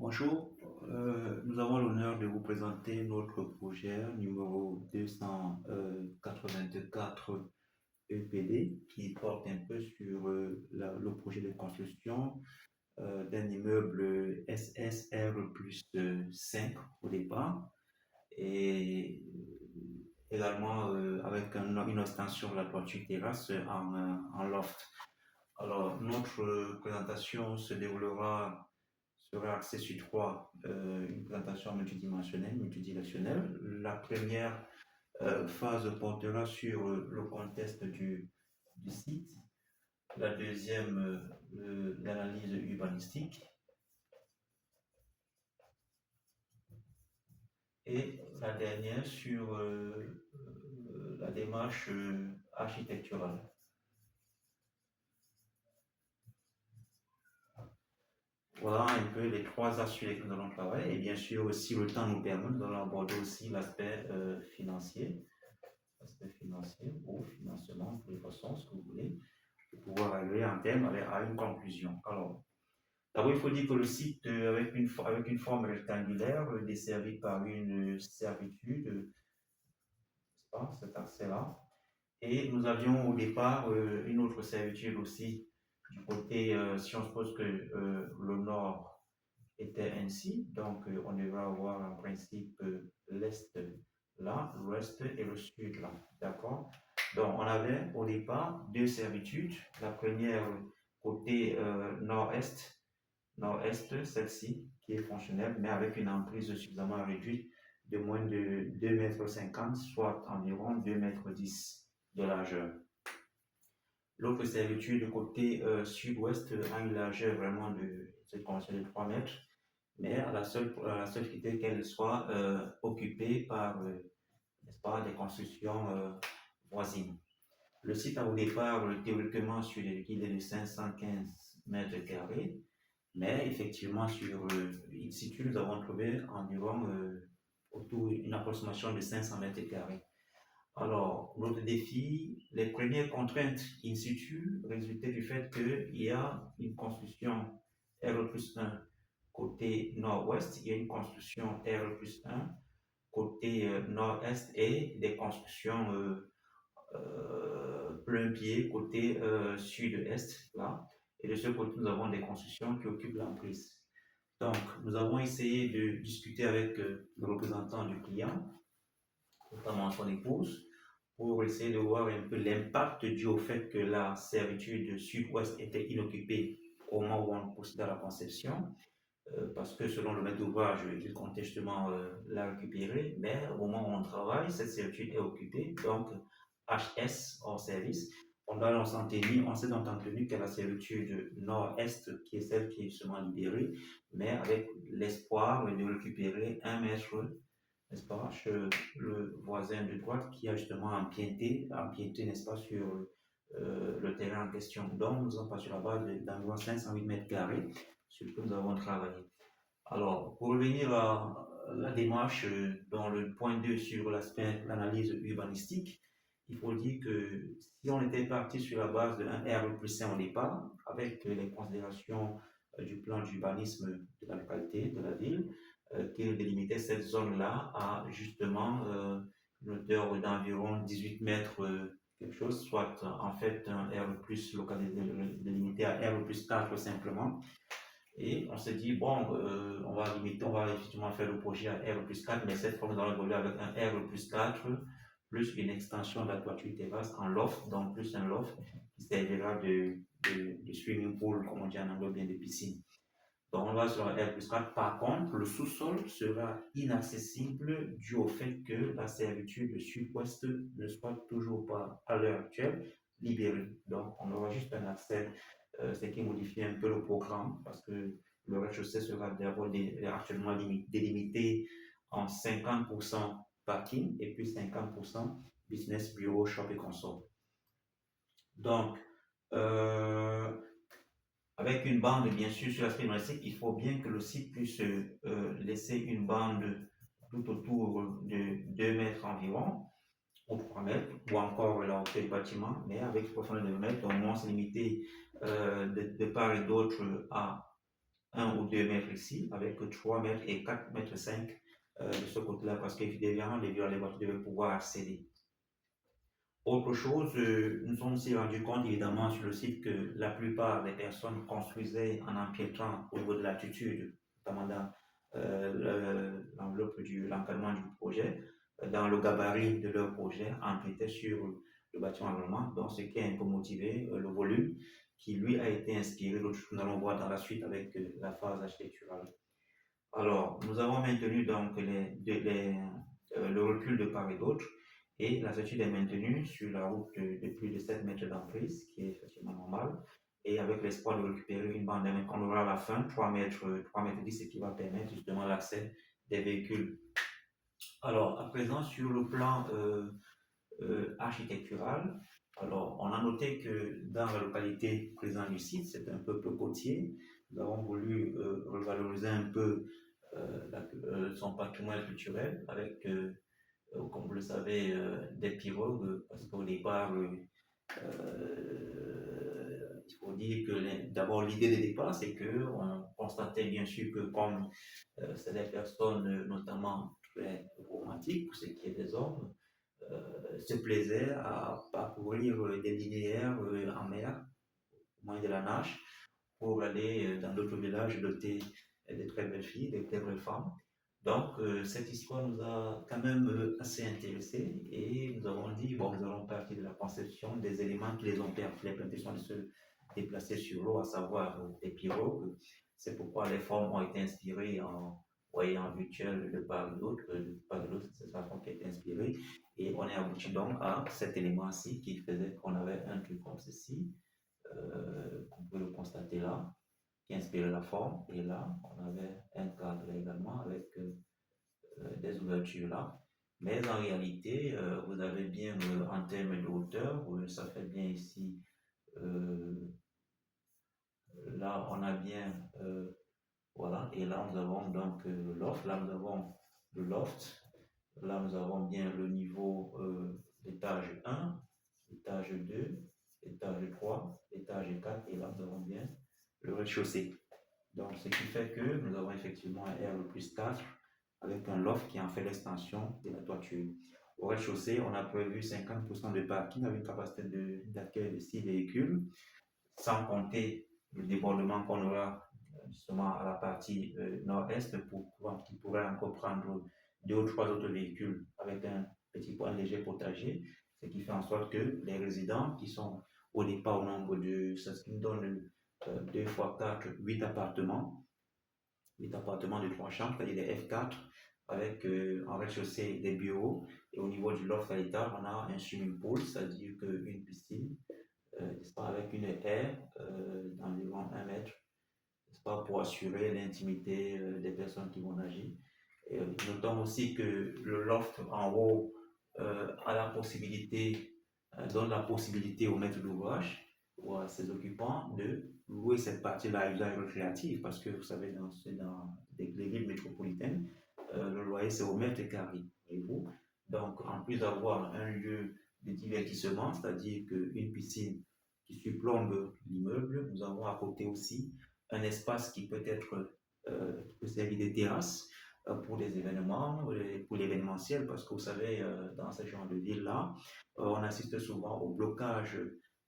Bonjour, nous avons l'honneur de vous présenter notre projet numéro 284 EPD qui porte un peu sur le projet de construction d'un immeuble SSR plus 5 au départ et également avec une extension de la toiture terrasse en loft. Alors, notre présentation sera axée sur une présentation multidimensionnelle, multidirectionnelle. La première phase portera sur le contexte du site. La deuxième, l'analyse urbanistique. Et la dernière sur la démarche architecturale. Voilà un peu les trois axes sur lesquels nous allons travailler. Et bien sûr, si le temps nous permet, nous allons aborder aussi l'aspect financier. L'aspect financier ou financement, de toute façon, ce que vous voulez, pour pouvoir arriver en termes à une conclusion. Alors, d'abord, il faut dire que le site, avec une forme rectangulaire, desservi par une servitude, c'est pas, cet accès-là. Et nous avions au départ une autre servitude aussi du côté, si on suppose que le nord était ainsi, donc on devrait avoir en principe l'est là, l'ouest et le sud là, d'accord? Donc on avait au départ deux servitudes, la première côté nord-est, celle-ci qui est fonctionnelle, mais avec une emprise suffisamment réduite de moins de 2,50 m, soit environ 2,10 m de largeur. L'autre servitude côté sud-ouest a une largeur vraiment de cette convention de 3 mètres, mais à la seule finalité qu'elle soit occupée par, n'est-ce pas, des constructions voisines. Le site a au départ théoriquement sur les liquides de 515 mètres carrés, mais effectivement sur in situ nous avons trouvé environ autour une approximation de 500 mètres carrés. Alors, notre défi, les premières contraintes in situ résultaient du fait qu'il y a une construction R plus 1 côté nord-ouest, il y a une construction R plus 1 côté nord-est et des constructions plein pied côté sud-est, là. Et de ce côté, nous avons des constructions qui occupent l'emprise. Donc, nous avons essayé de discuter avec le représentant du client, notamment son épouse, pour essayer de voir un peu l'impact dû au fait que la servitude sud-ouest était inoccupée au moment où on procédait à la conception, parce que selon le maître d'ouvrage, il comptait justement la récupérer, mais au moment où on travaille, cette servitude est occupée, donc HS hors service. On s'est donc tenu qu'à la servitude nord-est, qui est celle qui est justement libérée, mais avec l'espoir de récupérer 1 mètre, n'est-ce pas, chez le voisin de droite qui a justement empiété, n'est-ce pas, sur le terrain en question. Donc, nous sommes pas sur la base d'environ 508 mètres carrés sur lequel nous avons travaillé. Alors, pour revenir à la démarche dans le point 2 sur l'aspect, l'analyse urbanistique, il faut dire que si on était parti sur la base d'un R plus 1 au départ, avec les considérations du plan d'urbanisme de la localité, de la ville, qui délimitait cette zone-là à justement une hauteur d'environ 18 mètres quelque chose, soit en fait un R plus localisé, délimité à R plus 4 simplement. Et on s'est dit, bon, on va effectivement faire le projet à R plus 4, mais cette fois, nous allons évoluer avec un R plus 4, plus une extension de la toiture terrasse en loft, donc plus un loft qui servira de swimming pool, comme on dit en anglais, bien de piscine. Donc, on va sur un R plus 4. Par contre, le sous-sol sera inaccessible dû au fait que la servitude sud-ouest ne soit toujours pas, à l'heure actuelle, libérée. Donc, on aura juste un accès, ce qui modifie un peu le programme, parce que le rez-de-chaussée sera d'abord actuellement délimité en 50% parking et puis 50% business, bureau, shop et console. Donc, avec une bande, bien sûr, sur l'aspect humanistique, il faut bien que le site puisse laisser une bande tout autour de 2 mètres environ, ou 3 mètres, ou encore la hauteur du bâtiment, mais avec une profondeur de 2 mètres, donc on s'est limité de part et d'autre à 1 ou 2 mètres ici, avec 3 mètres et 4 mètres 5 de ce côté-là, parce qu'évidemment, les voitures devaient pouvoir accéder. Autre chose, nous sommes aussi rendus compte évidemment sur le site que la plupart des personnes construisaient en empiétant au niveau de l'altitude, notamment dans l'enveloppe de l'encadrement du projet, dans le gabarit de leur projet, empiétaient sur le bâtiment allemand, donc ce qui a un peu motivé le volume qui lui a été inspiré, d'autres nous allons voir dans la suite avec la phase architecturale. Alors, nous avons maintenu donc le recul de part et d'autre et la statue est maintenue sur la route de plus de 7 mètres d'emprise, qui est effectivement normal, et avec l'espoir de récupérer une bande d'air qu'on aura à la fin, 3 mètres 10, ce qui va permettre justement l'accès des véhicules. Alors, à présent, sur le plan architectural, alors on a noté que dans la localité présente du site, c'est un peu côtier. Nous avons voulu revaloriser un peu son patrimoine culturel avec, comme vous le savez, des pirogues, parce qu'au départ, il faut dire que d'abord l'idée de départ, c'est qu'on constatait bien sûr que comme c'est des personnes notamment très romantiques, pour ce qui est des hommes, se plaisaient à parcourir des linéaires en mer, au moyen de la nage, pour aller dans d'autres villages dotés de très belles filles, de très belles femmes. Donc, cette histoire nous a quand même assez intéressés et nous avons dit, bon, nous allons partir de la conception des éléments qui les ont permis de se déplacer sur l'eau, à savoir des pirogues. C'est pourquoi les formes ont été inspirées en voyant virtuel de part et d'autre, c'est cette façon qui a été inspirée. Et on est abouti donc à cet élément-ci qui faisait qu'on avait un truc comme ceci, qu'on peut le constater là, qui inspirait la forme. Et là, on avait un cadre également avec des ouvertures là. Mais en réalité, vous avez bien en termes de hauteur, ça fait bien ici. euh, Là, on a bien, voilà, et là, nous avons donc le loft. Là, nous avons le loft. Là, nous avons bien le niveau d'étage 1, étage 2, étage 3, étage 4, et là, nous avons bien le rez-de-chaussée. Donc, ce qui fait que nous avons effectivement un R plus 4 avec un loft qui en fait l'extension de la toiture. Au rez-de-chaussée, on a prévu 50% de parking avec une capacité d'accueil de 6 véhicules, sans compter le débordement qu'on aura justement à la partie nord-est qui pourrait encore prendre 2 ou 3 autres véhicules avec un petit point léger potager, ce qui fait en sorte que les résidents qui sont au départ au nombre de, c'est ce qui nous donne 2 fois 4, 8 appartements, 8 appartements de 3 chambres, c'est-à-dire des F4, avec en rez-de-chaussée des bureaux, et au niveau du loft à l'étage, on a un swimming pool, c'est-à-dire une piscine, avec une aire d'environ 1 mètre, pas, pour assurer l'intimité des personnes qui vont nager. Et notons aussi que le loft en haut a la possibilité, donne la possibilité au maître d'ouvrage ou à ses occupants de louer cette partie-là à usage récréatif, parce que vous savez, dans les villes métropolitaines, le loyer c'est au mètre carré, voyez-vous. Donc, en plus d'avoir un lieu de divertissement, c'est-à-dire qu'une piscine qui surplombe l'immeuble, nous avons à côté aussi un espace qui peut être qui peut servir de terrasse pour des événements, pour l'événementiel, parce que vous savez, dans ce genre de ville-là, on assiste souvent au blocage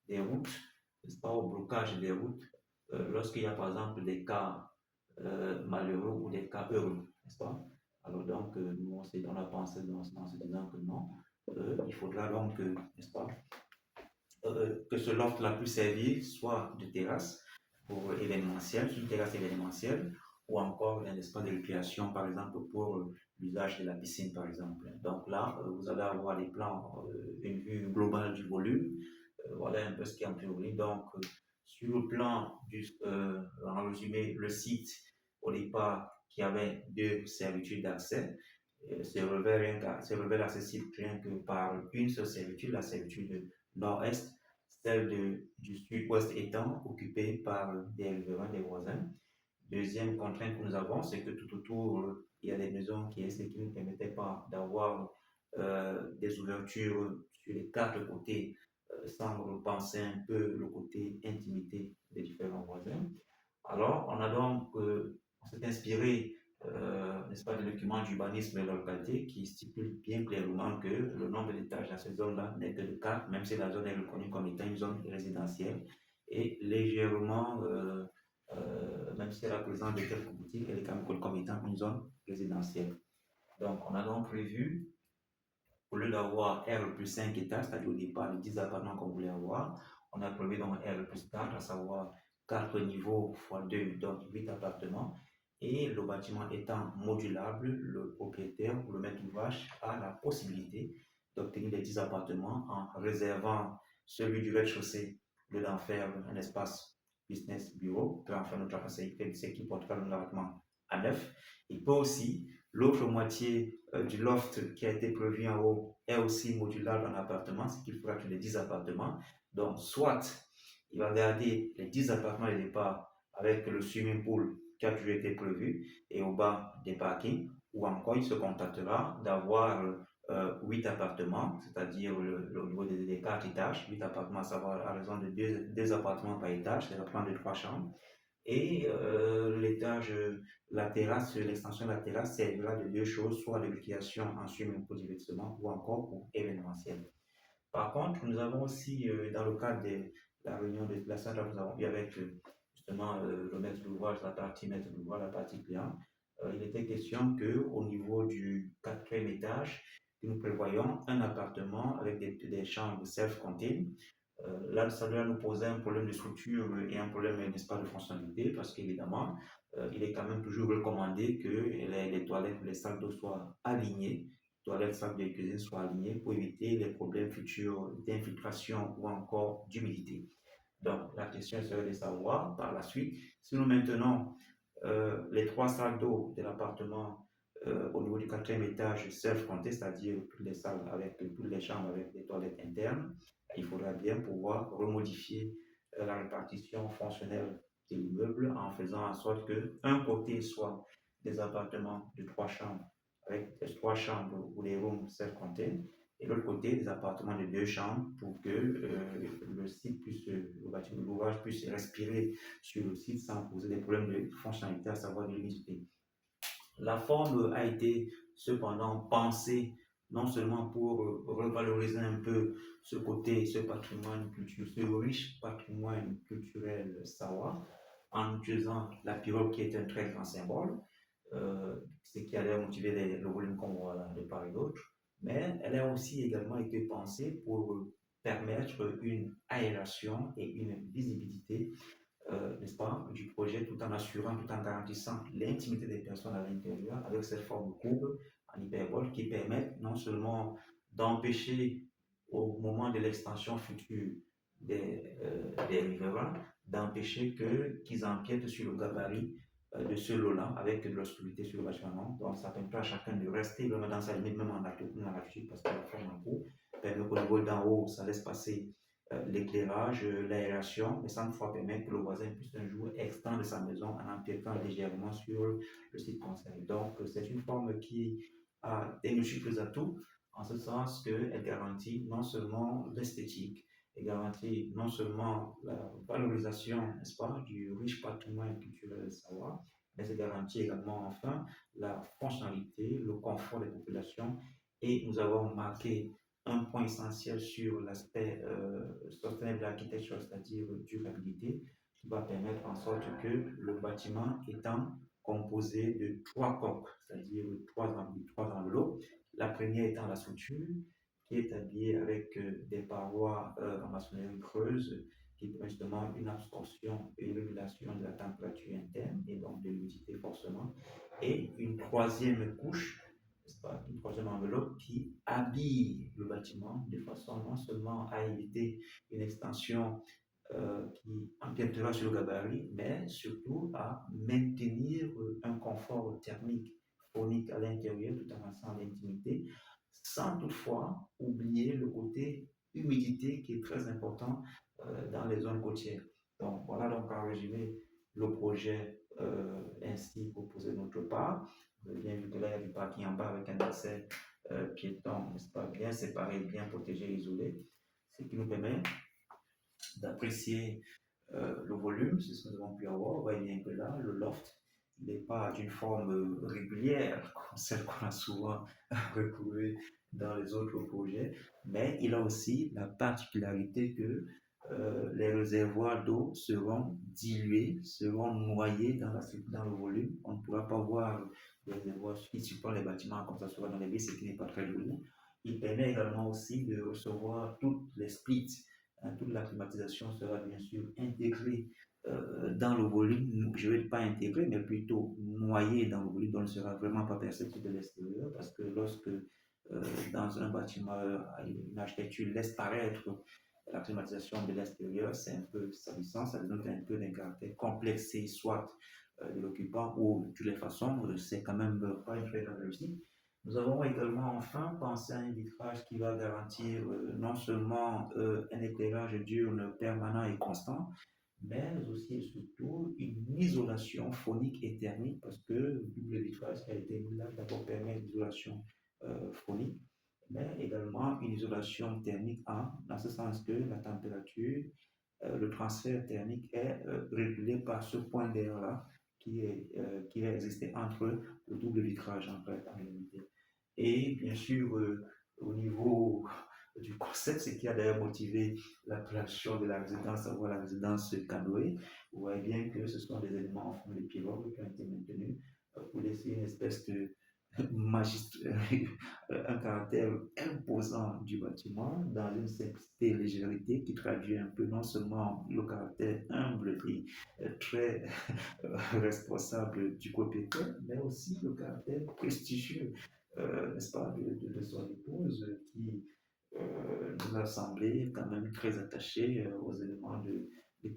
des routes, n'est-ce pas, au blocage des routes, lorsqu'il y a par exemple des cas malheureux ou des cas heureux, n'est-ce pas? Alors donc, nous, on a pensé dans se disant que non, il faudra donc, n'est-ce pas, que ce loft-là puisse servir soit de terrasse pour événementiel, une terrasse événementielle, ou encore un espace de récréation, par exemple, pour l'usage de la piscine, par exemple. Donc là, vous allez avoir les plans, une vue globale du volume. Voilà un peu ce qui est en théorie. Donc, sur le plan en résumé, le site, au départ, qui avait 2 servitudes d'accès, se révèle accessible rien que par une seule servitude, la servitude nord-est, celle du sud-ouest étant occupée par des riverains, des voisins. Deuxième contrainte que nous avons, c'est que tout autour, il y a des maisons qui ne nous permettaient pas d'avoir des ouvertures sur les 4 côtés sans repenser un peu le côté intimité des différents voisins. Alors, on s'est inspiré, n'est-ce pas, des documents d'urbanisme et de localité qui stipulent bien clairement que le nombre d'étages dans cette zone-là n'est que de 4, même si la zone est reconnue comme étant une zone résidentielle, et légèrement, même si elle a présence de quelques boutiques, elle est quand même reconnue comme étant une zone résidentielle. Donc, on a donc prévu, au lieu d'avoir R plus 5 étages, c'est-à-dire au départ les 10 appartements qu'on voulait avoir, on a prévu donc R plus 4, à savoir 4 niveaux x 2, donc 8 appartements. Et le bâtiment étant modulable, le propriétaire ou le maître d'ouvrage a la possibilité d'obtenir les 10 appartements en réservant celui du rez-de-chaussée, de d'en faire un espace business bureau, peut en faire notre conseil, c'est qui portera le appartement à 9. Il peut aussi, l'autre moitié du loft qui a été prévu en haut est aussi modulable en appartement, ce qui fera que les 10 appartements. Donc, soit il va garder les 10 appartements au départ avec le swimming pool qui a toujours été prévu et au bas des parkings, ou encore il se contentera d'avoir 8 appartements, c'est-à-dire le niveau des 4 étages, 8 appartements, à savoir à raison de 2 appartements par étage, des appartements de 3 chambres. Et l'étage, la terrasse, l'extension de la terrasse servira de deux choses, soit de l'utilisation en swimming pour divertissement ou encore pour événementiel. Par contre, nous avons aussi, dans le cadre de la réunion de la salle que nous avons eu avec justement le maître d'ouvrage, la partie maître d'ouvrage, la partie client, il était question qu'au niveau du quatrième étage, nous prévoyons un appartement avec des chambres self-contained. Là, ça doit nous poser un problème de structure et un problème, n'est-ce pas, de fonctionnalité, parce qu'évidemment, il est quand même toujours recommandé que les toilettes, les salles d'eau soient alignées, toilettes, salles de cuisine soient alignées pour éviter les problèmes futurs d'infiltration ou encore d'humidité. Donc, la question serait de savoir par la suite si nous maintenons les 3 salles d'eau de l'appartement au niveau du quatrième étage self-compté, c'est-à-dire toutes les salles avec toutes les chambres avec des toilettes internes, il faudra bien pouvoir remodifier la répartition fonctionnelle de l'immeuble en faisant en sorte que un côté soit des appartements de 3 chambres avec les 3 chambres ou les rooms self-contained et l'autre côté des appartements de 2 chambres pour que le site puisse, le bâtiment, l'ouvrage puisse respirer sur le site sans poser des problèmes de fonctionnalité, à savoir de l'humidité. La forme a été cependant pensée non seulement pour revaloriser un peu ce côté, ce patrimoine culturel, ce riche patrimoine culturel Sawa, en utilisant la pirogue qui est un très grand symbole, ce qui allait motiver le volume qu'on voit de part et d'autre, mais elle a aussi également été pensée pour permettre une aération et une visibilité n'est-ce pas, du projet tout en assurant, tout en garantissant l'intimité des personnes à l'intérieur avec cette forme de courbe en hyperbole qui permettent non seulement d'empêcher au moment de l'extension future des riverains, d'empêcher qu'ils empiètent sur le gabarit de ce lot-là avec de l'obscurité sur le bâtiment. Donc ça permet à chacun de rester vraiment dans sa limite, même en altitude, parce que la forme en cours permet qu'au niveau d'en haut, ça laisse passer l'éclairage, l'aération, mais sans toutefois permettre que le voisin puisse un jour extendre sa maison en empiétant légèrement sur le site concerné. Donc, c'est une forme qui a des multiples atouts, en ce sens qu'elle garantit non seulement l'esthétique, elle garantit non seulement la valorisation, n'est-ce pas, du riche patrimoine culturel de savoir, mais elle garantit également, enfin, la fonctionnalité, le confort des populations. Et nous avons marqué un point essentiel sur l'aspect sustainable architecture, c'est-à-dire durabilité, qui va permettre en sorte que le bâtiment étant composé de 3 coques, c'est-à-dire 3 enveloppes. La première étant la structure, qui est habillée avec des parois en maçonnerie creuse, qui permet justement une absorption et une régulation de la température interne et donc de l'humidité forcément, et une troisième couche, une troisième enveloppe qui habille le bâtiment de façon non seulement à éviter une extension qui empiétera sur le gabarit, mais surtout à maintenir un confort thermique phonique à l'intérieur tout en restant l'intimité, sans toutefois oublier le côté humidité qui est très important dans les zones côtières. Donc voilà donc en résumé le projet ainsi proposé de notre part. Vous avez bien vu que là, il y a du parking en bas avec un accès piéton, n'est-ce pas, bien séparé, bien protégé, isolé, ce qui nous permet d'apprécier le volume, c'est ce que nous avons pu avoir. On voit bien que là, le loft, il n'est pas d'une forme régulière, comme celle qu'on a souvent retrouvée dans les autres projets, mais il a aussi la particularité que les réservoirs d'eau seront dilués, seront noyés dans le volume. On ne pourra pas voir les réservoirs qui supportent les bâtiments comme ça se voit dans les villes, ce qui n'est pas très joli. Il permet également aussi de recevoir toutes les splits. Toute la climatisation sera bien sûr intégrée dans le volume. Je ne vais pas intégrer, mais plutôt noyée dans le volume, donc ne sera vraiment pas perceptible de l'extérieur, parce que lorsque dans un bâtiment, une architecture laisse paraître la climatisation de l'extérieur, c'est un peu salissant, ça donne un peu d'un caractère complexé, soit de l'occupant, ou de toutes les façons, c'est quand même pas une très grande réussite. Nous avons également enfin pensé à un vitrage qui va garantir non seulement un éclairage diurne permanent et constant, mais aussi et surtout une isolation phonique et thermique, parce que le double vitrage qui a été mis là d'abord permet l'isolation phonique, mais également une isolation thermique dans ce sens que la température, le transfert thermique est régulé par ce point d'air-là qui va exister entre le double vitrage en réalité. Et bien sûr, au niveau du concept, ce qui a d'ailleurs motivé la création de la résidence, savoir la résidence canoë, vous voyez bien que ce sont des éléments en forme de pirogue qui ont été maintenus pour laisser une espèce de un caractère imposant du bâtiment dans une simplicité et légèreté qui traduit un peu non seulement le caractère humble et très responsable du propriétaire, mais aussi le caractère prestigieux, n'est-ce pas, de son épouse qui nous a semblé quand même très attaché aux éléments de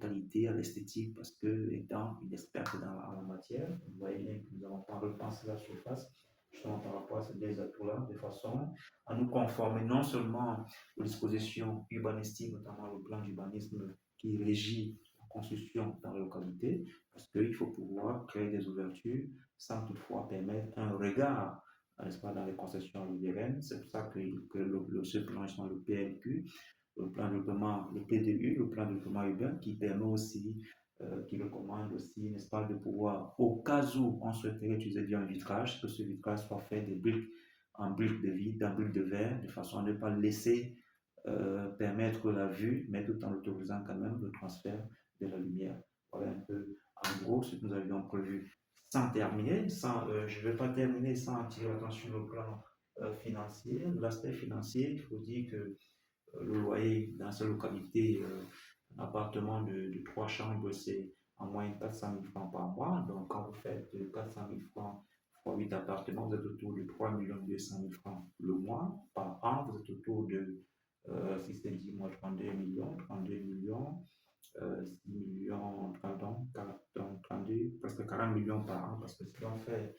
qualité, à l'esthétique, parce que étant une experte dans la matière, vous voyez bien que nous n'avons pas repensé la surface, justement par rapport à ces deux atouts-là, de façon à nous conformer non seulement aux dispositions urbanistiques, notamment le plan d'urbanisme qui régit la construction dans la localité, parce qu'il faut pouvoir créer des ouvertures sans toutefois permettre un regard, n'est-ce pas, dans les concessions riveraines. C'est pour ça que ce plan, le PLQ, le plan de développement, le PDU, le plan de développement urbain, qui permet aussi, qui recommande aussi, n'est-ce pas, de pouvoir, au cas où on souhaiterait utiliser bien un vitrage, que ce vitrage soit fait des briques en briques de vitre, en briques de verre, de façon à ne pas laisser permettre la vue, mais tout en autorisant quand même le transfert de la lumière. Voilà un peu, en gros, ce que nous avions prévu. Sans terminer, je ne vais pas terminer sans attirer l'attention sur le plan financier. L'aspect financier, il faut dire que le loyer dans cette localité, un appartement de 3 chambres, c'est en moyenne 400 000 francs par mois. Donc, quand vous faites 400 000 francs fois 8 appartements, vous êtes autour de 3 200 000 francs le mois. Par an, vous êtes autour de, si c'est 10 mois, 32 millions, 6 millions, pardon, 32, presque 40 millions par an. Parce que si on fait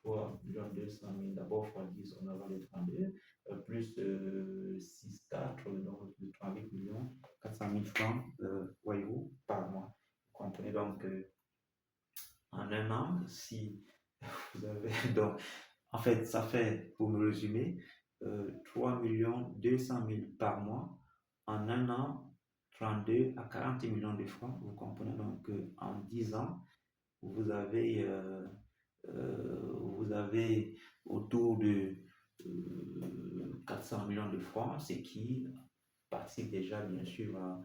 3 200 000 d'abord fois 10, on aura les 32 plus 6, 4, donc de 38 millions, 400 000 francs voyez-vous, par mois. Vous comprenez donc en un an, si vous avez donc, en fait, ça fait, pour me résumer, 3 200 000 par mois. En un an, 32 à 40 millions de francs. Vous comprenez donc qu'en 10 ans, vous avez autour de 400 millions de francs, ce qui participe déjà bien sûr à,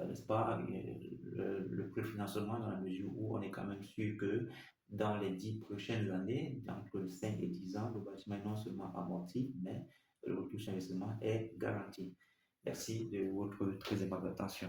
n'est-ce pas, le préfinancement dans la mesure où on est quand même sûr que dans les 10 prochaines années, entre 5 et 10 ans, le bâtiment est non seulement amorti, mais le retour sur investissement est garanti. Merci de votre très aimable attention.